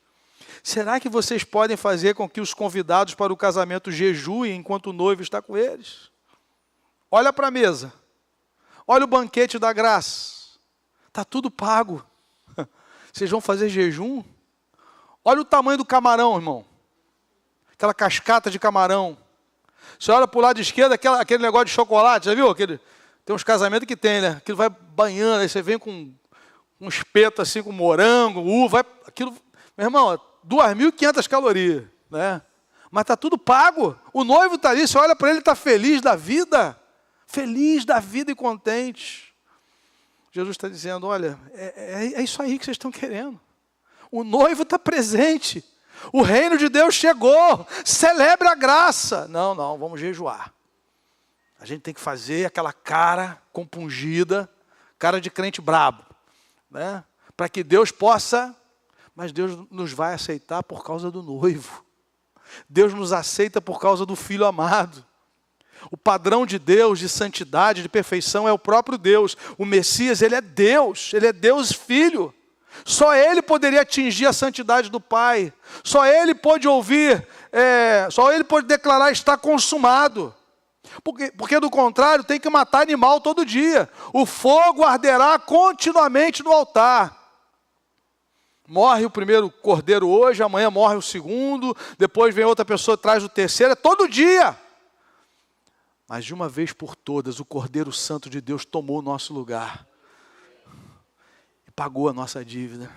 Será que vocês podem fazer com que os convidados para o casamento jejuem enquanto o noivo está com eles? Olha para a mesa, olha o banquete da graça, está tudo pago. Vocês vão fazer jejum? Olha o tamanho do camarão, irmão. Aquela cascata de camarão. Você olha para o lado esquerdo, aquele negócio de chocolate, já viu? Tem uns casamentos que tem, né? Aquilo vai banhando, aí você vem com um espeto assim, com morango, uva, aquilo, meu irmão, 2.500 calorias, né? Mas está tudo pago. O noivo está ali, você olha para ele, está feliz da vida e contente. Jesus está dizendo, olha, é isso aí que vocês estão querendo. O noivo está presente. O reino de Deus chegou. Celebre a graça. Não, vamos jejuar. A gente tem que fazer aquela cara compungida, cara de crente brabo, né? Para que Deus possa... Mas Deus nos vai aceitar por causa do noivo. Deus nos aceita por causa do Filho amado. O padrão de Deus, de santidade, de perfeição, é o próprio Deus. O Messias, ele é Deus Filho. Só ele poderia atingir a santidade do Pai. Só ele pode só ele pode declarar está consumado. Porque do contrário, tem que matar animal todo dia. O fogo arderá continuamente no altar. Morre o primeiro cordeiro hoje, amanhã morre o segundo, depois vem outra pessoa, traz o terceiro, é todo dia. Mas de uma vez por todas, o Cordeiro Santo de Deus tomou o nosso lugar. E pagou a nossa dívida.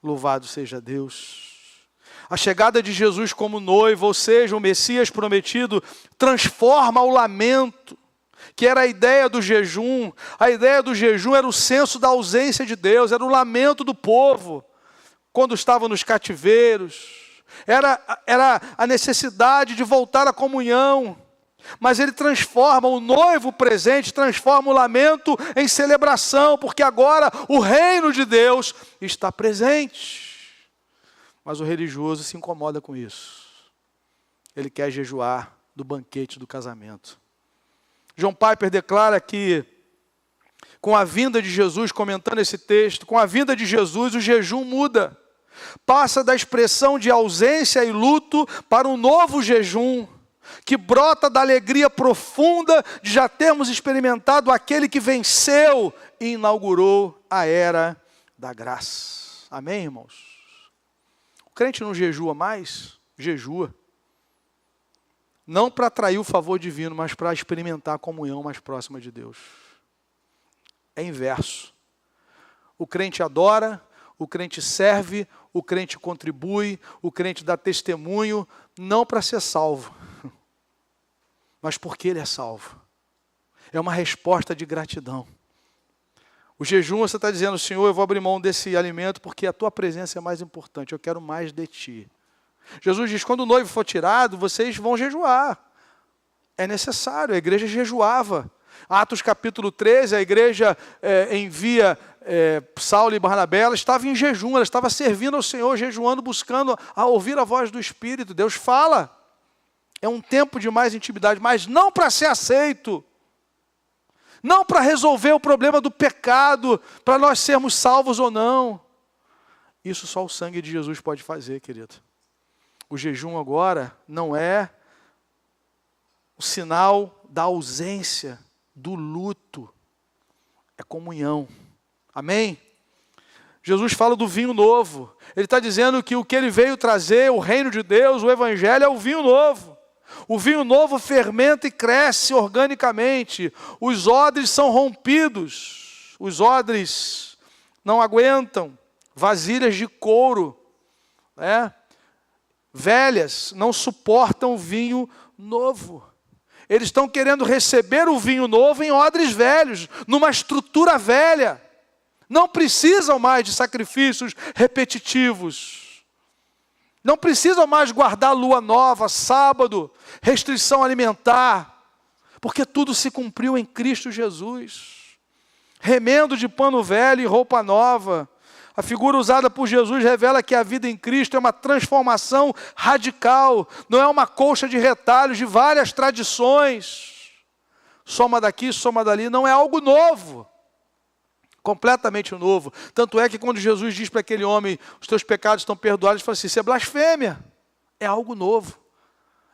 Louvado seja Deus. A chegada de Jesus como noivo, ou seja, o Messias prometido, transforma o lamento, que era a ideia do jejum. A ideia do jejum era o senso da ausência de Deus, era o lamento do povo quando estava nos cativeiros, era a necessidade de voltar à comunhão. Mas ele transforma o noivo presente, transforma o lamento em celebração, porque agora o reino de Deus está presente. Mas o religioso se incomoda com isso. Ele quer jejuar do banquete do casamento. John Piper declara que, com a vinda de Jesus, comentando esse texto, com a vinda de Jesus, o jejum muda. Passa da expressão de ausência e luto para um novo jejum, que brota da alegria profunda de já termos experimentado aquele que venceu e inaugurou a era da graça. Amém, irmãos? O crente não jejua mais? Jejua. Não para atrair o favor divino, mas para experimentar a comunhão mais próxima de Deus. É inverso. O crente adora, o crente serve, o crente contribui, o crente dá testemunho, não para ser salvo, mas porque ele é salvo. É uma resposta de gratidão. O jejum, você está dizendo, Senhor, eu vou abrir mão desse alimento porque a tua presença é mais importante, eu quero mais de ti. Jesus diz, quando o noivo for tirado, vocês vão jejuar. É necessário, a igreja jejuava. Atos capítulo 13, a igreja envia Saulo e Barnabé, ela estava em jejum, ela estava servindo ao Senhor, jejuando, buscando a ouvir a voz do Espírito. Deus fala. É um tempo de mais intimidade, mas não para ser aceito. Não para resolver o problema do pecado, para nós sermos salvos ou não. Isso só o sangue de Jesus pode fazer, querido. O jejum agora não é o sinal da ausência, do luto. É comunhão. Amém? Jesus fala do vinho novo. Ele está dizendo que o que ele veio trazer, o reino de Deus, o evangelho, é o vinho novo. O vinho novo fermenta e cresce organicamente. Os odres são rompidos. Os odres não aguentam. Vasilhas de couro, velhas, não suportam o vinho novo. Eles estão querendo receber o vinho novo em odres velhos, numa estrutura velha. Não precisam mais de sacrifícios repetitivos. Não precisam mais guardar lua nova, sábado, restrição alimentar, porque tudo se cumpriu em Cristo Jesus. Remendo de pano velho e roupa nova. A figura usada por Jesus revela que a vida em Cristo é uma transformação radical, não é uma colcha de retalhos de várias tradições. Soma daqui, soma dali, não é algo novo. Completamente novo. Tanto é que quando Jesus diz para aquele homem, os teus pecados estão perdoados, ele fala assim, isso é blasfêmia. É algo novo.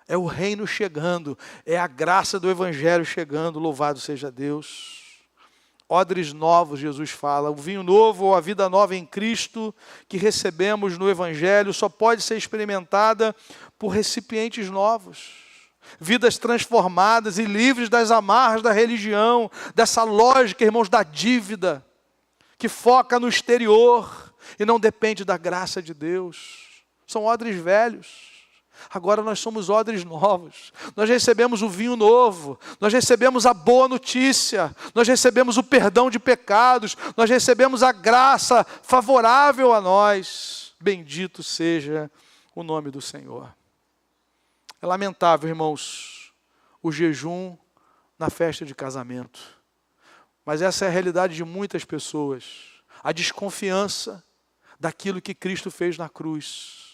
É o reino chegando, é a graça do evangelho chegando, louvado seja Deus. Odres novos, Jesus fala, o vinho novo ou a vida nova em Cristo que recebemos no evangelho só pode ser experimentada por recipientes novos. Vidas transformadas e livres das amarras da religião, dessa lógica, irmãos, da dívida, que foca no exterior e não depende da graça de Deus. São odres velhos. Agora nós somos odres novos. Nós recebemos o vinho novo. Nós recebemos a boa notícia. Nós recebemos o perdão de pecados. Nós recebemos a graça favorável a nós. Bendito seja o nome do Senhor. É lamentável, irmãos, o jejum na festa de casamento. Mas essa é a realidade de muitas pessoas. A desconfiança daquilo que Cristo fez na cruz.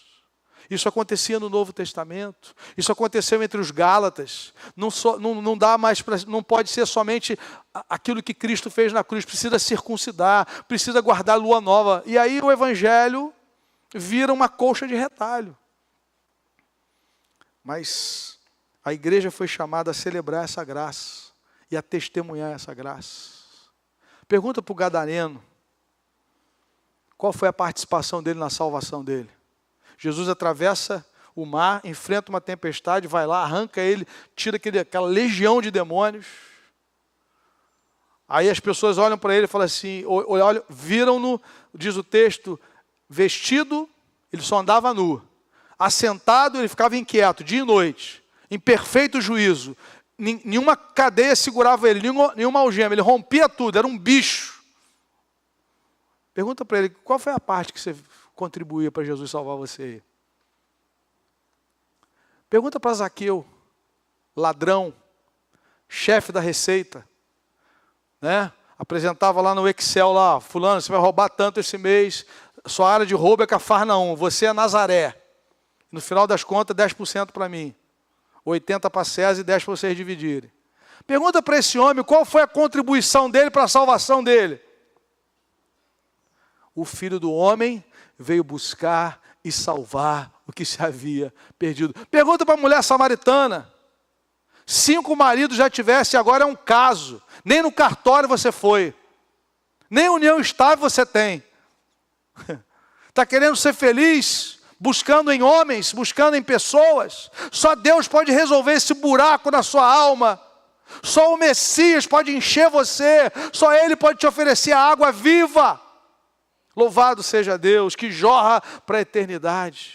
Isso acontecia no Novo Testamento. Isso aconteceu entre os Gálatas. Não dá mais não pode ser somente aquilo que Cristo fez na cruz. Precisa circuncidar, precisa guardar a lua nova. E aí o evangelho vira uma colcha de retalho. Mas a igreja foi chamada a celebrar essa graça e a testemunhar essa graça. Pergunta para o gadareno, qual foi a participação dele na salvação dele? Jesus atravessa o mar, enfrenta uma tempestade, vai lá, arranca ele, tira aquela legião de demônios. Aí as pessoas olham para ele e falam assim, viram-no, diz o texto, vestido, ele só andava nu. Assentado, ele ficava inquieto, dia e noite, em perfeito juízo. nenhuma cadeia segurava ele, nenhuma algema, ele rompia tudo, era um bicho. Pergunta para ele, qual foi a parte que você contribuía para Jesus salvar você? Pergunta para Zaqueu, ladrão, chefe da receita, né? Apresentava lá no Excel, lá, fulano, você vai roubar tanto esse mês, sua área de roubo é Cafarnaum, você é Nazaré. No final das contas, 10% para mim. 80% para César e 10% para vocês dividirem. Pergunta para esse homem qual foi a contribuição dele para a salvação dele. O Filho do Homem veio buscar e salvar o que se havia perdido. Pergunta para a mulher samaritana. 5 maridos já tivesse, agora é um caso. Nem no cartório você foi. Nem união estável você tem. Está querendo ser feliz, buscando em homens, buscando em pessoas. Só Deus pode resolver esse buraco na sua alma. Só o Messias pode encher você. Só Ele pode te oferecer a água viva. Louvado seja Deus, que jorra para a eternidade.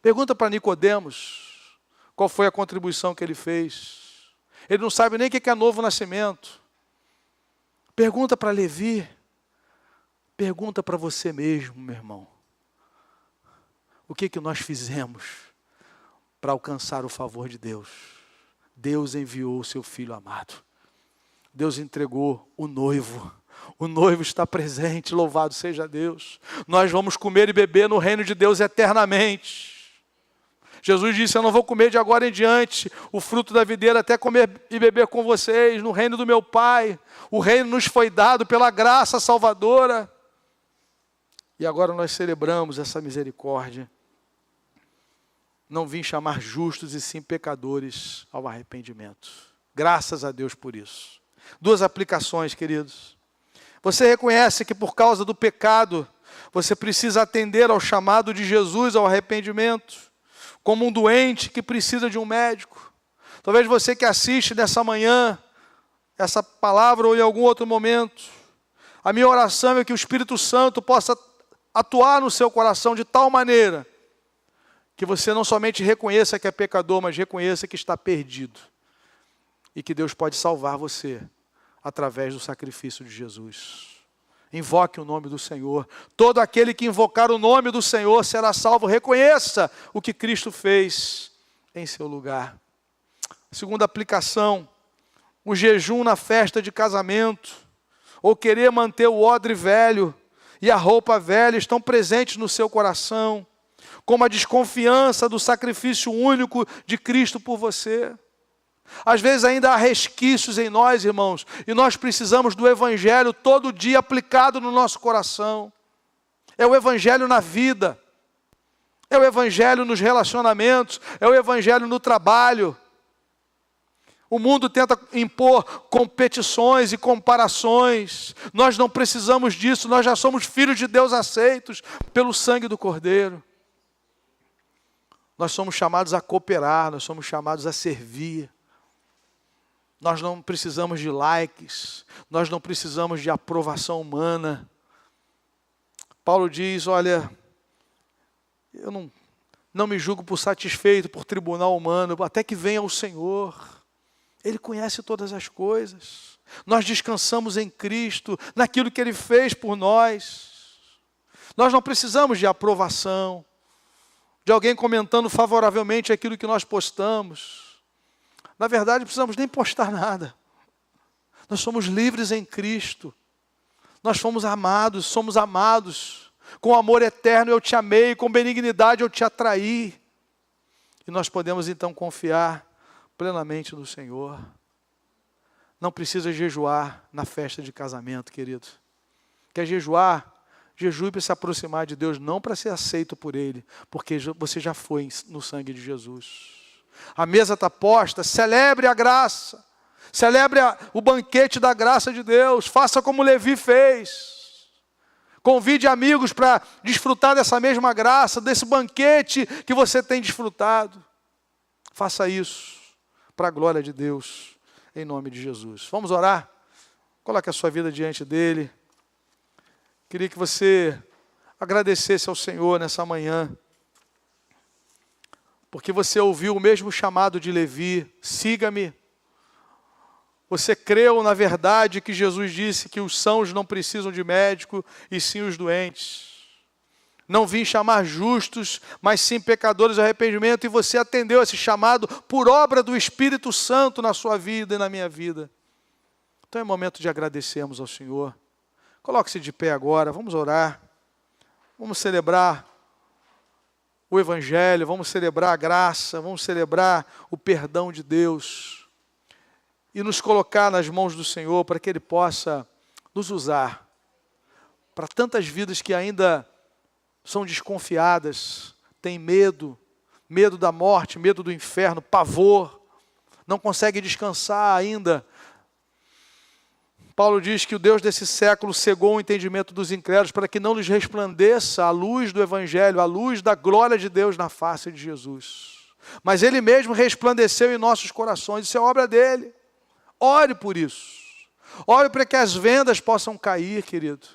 Pergunta para Nicodemos qual foi a contribuição que ele fez. Ele não sabe nem o que é novo nascimento. Pergunta para Levi. Pergunta para você mesmo, meu irmão. O que nós fizemos para alcançar o favor de Deus? Deus enviou o seu Filho amado. Deus entregou o noivo. O noivo está presente, louvado seja Deus. Nós vamos comer e beber no reino de Deus eternamente. Jesus disse, eu não vou comer de agora em diante o fruto da videira até comer e beber com vocês no reino do meu Pai. O reino nos foi dado pela graça salvadora. E agora nós celebramos essa misericórdia. Não vim chamar justos e sim pecadores ao arrependimento. Graças a Deus por isso. 2 aplicações, queridos. Você reconhece que por causa do pecado, você precisa atender ao chamado de Jesus ao arrependimento, como um doente que precisa de um médico. Talvez você que assiste nessa manhã, essa palavra ou em algum outro momento, a minha oração é que o Espírito Santo possa atuar no seu coração de tal maneira que você não somente reconheça que é pecador, mas reconheça que está perdido e que Deus pode salvar você através do sacrifício de Jesus. Invoque o nome do Senhor. Todo aquele que invocar o nome do Senhor será salvo. Reconheça o que Cristo fez em seu lugar. Segunda aplicação, o jejum na festa de casamento, ou querer manter o odre velho e a roupa velha estão presentes no seu coração, como a desconfiança do sacrifício único de Cristo por você. Às vezes ainda há resquícios em nós, irmãos, e nós precisamos do Evangelho todo dia aplicado no nosso coração. É o Evangelho na vida, é o Evangelho nos relacionamentos, é o Evangelho no trabalho. O mundo tenta impor competições e comparações. Nós não precisamos disso, nós já somos filhos de Deus aceitos pelo sangue do Cordeiro. Nós somos chamados a cooperar, nós somos chamados a servir. Nós não precisamos de likes, nós não precisamos de aprovação humana. Paulo diz, olha, eu não me julgo por satisfeito por tribunal humano, até que venha o Senhor. Ele conhece todas as coisas. Nós descansamos em Cristo, naquilo que Ele fez por nós. Nós não precisamos de aprovação, de alguém comentando favoravelmente aquilo que nós postamos. Na verdade, não precisamos nem postar nada. Nós somos livres em Cristo. Nós somos amados. Com amor eterno eu te amei, com benignidade eu te atraí. E nós podemos então confiar plenamente no Senhor. Não precisa jejuar na festa de casamento, querido. Quer jejuar? Jejue para se aproximar de Deus, não para ser aceito por Ele, porque você já foi no sangue de Jesus. A mesa está posta, celebre a graça, celebre o banquete da graça de Deus, faça como Levi fez. Convide amigos para desfrutar dessa mesma graça, desse banquete que você tem desfrutado. Faça isso para a glória de Deus, em nome de Jesus. Vamos orar? Coloque a sua vida diante dEle. Queria que você agradecesse ao Senhor nessa manhã porque você ouviu o mesmo chamado de Levi: siga-me. Você creu na verdade que Jesus disse que os sãos não precisam de médico, e sim os doentes. Não vim chamar justos, mas sim pecadores ao arrependimento, e você atendeu esse chamado por obra do Espírito Santo na sua vida e na minha vida. Então é momento de agradecermos ao Senhor. Coloque-se de pé agora, vamos orar. Vamos celebrar o Evangelho, vamos celebrar a graça, vamos celebrar o perdão de Deus. E nos colocar nas mãos do Senhor para que Ele possa nos usar para tantas vidas que ainda são desconfiadas, têm medo da morte, medo do inferno, pavor, não conseguem descansar ainda. Paulo diz que o Deus desse século cegou o entendimento dos incrédulos para que não lhes resplandeça a luz do Evangelho, a luz da glória de Deus na face de Jesus. Mas Ele mesmo resplandeceu em nossos corações, isso é obra dEle. Ore por isso. Ore para que as vendas possam cair, querido.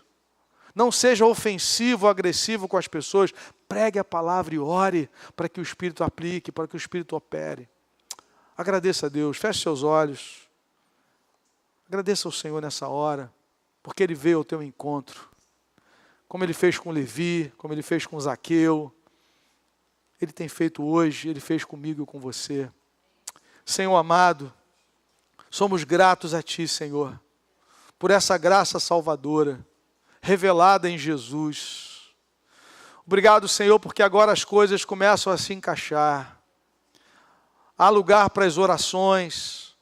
Não seja ofensivo, agressivo com as pessoas. Pregue a palavra e ore para que o Espírito aplique, para que o Espírito opere. Agradeça a Deus. Feche seus olhos. Agradeça ao Senhor nessa hora, porque Ele veio ao teu encontro. Como Ele fez com Levi, como Ele fez com Zaqueu. Ele tem feito hoje, Ele fez comigo e com você. Senhor amado, somos gratos a Ti, Senhor, por essa graça salvadora, revelada em Jesus. Obrigado, Senhor, porque agora as coisas começam a se encaixar. Há lugar para as orações,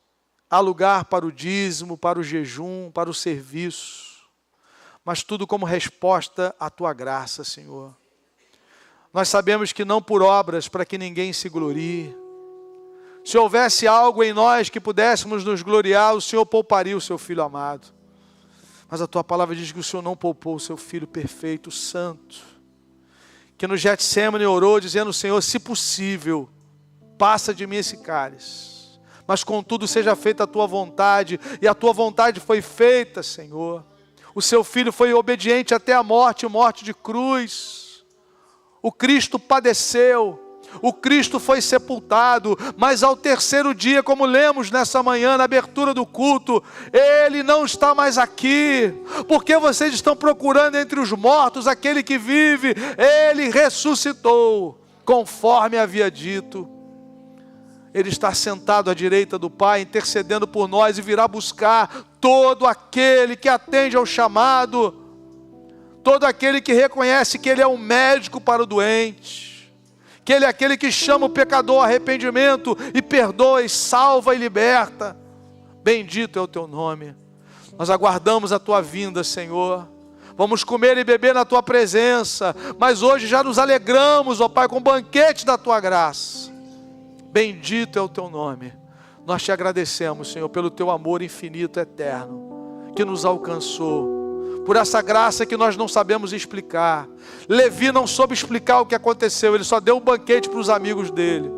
há lugar para o dízimo, para o jejum, para o serviço, mas tudo como resposta à Tua graça, Senhor. Nós sabemos que não por obras, para que ninguém se glorie. Se houvesse algo em nós que pudéssemos nos gloriar, o Senhor pouparia o Seu Filho amado. Mas a Tua palavra diz que o Senhor não poupou o Seu Filho perfeito, santo, que no Getsêmani orou dizendo: Senhor, se possível, passa de mim esse cálice, mas contudo seja feita a Tua vontade, e a Tua vontade foi feita, Senhor. O Seu Filho foi obediente até a morte, morte de cruz. O Cristo padeceu, o Cristo foi sepultado, mas ao terceiro dia, como lemos nessa manhã, na abertura do culto, Ele não está mais aqui, porque vocês estão procurando entre os mortos aquele que vive. Ele ressuscitou, conforme havia dito. Ele está sentado à direita do Pai, intercedendo por nós, e virá buscar todo aquele que atende ao chamado, todo aquele que reconhece que Ele é um médico para o doente, que Ele é aquele que chama o pecador ao arrependimento e perdoa e salva e liberta. Bendito é o Teu nome. Nós aguardamos a Tua vinda, Senhor. Vamos comer e beber na Tua presença, mas hoje já nos alegramos, ó Pai, com o banquete da Tua graça. Bendito é o Teu nome. Nós Te agradecemos, Senhor, pelo Teu amor infinito, eterno, que nos alcançou, por essa graça que nós não sabemos explicar. Levi não soube explicar o que aconteceu, ele só deu um banquete para os amigos dele.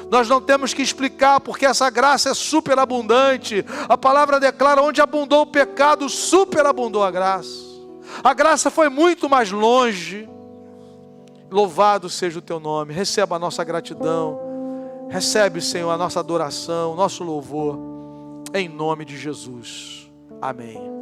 Nós não temos que explicar, porque essa graça é superabundante. A palavra declara: onde abundou o pecado, superabundou a graça. A graça foi muito mais longe. Louvado seja o Teu nome. Receba a nossa gratidão. Recebe, Senhor, a nossa adoração, o nosso louvor, em nome de Jesus. Amém.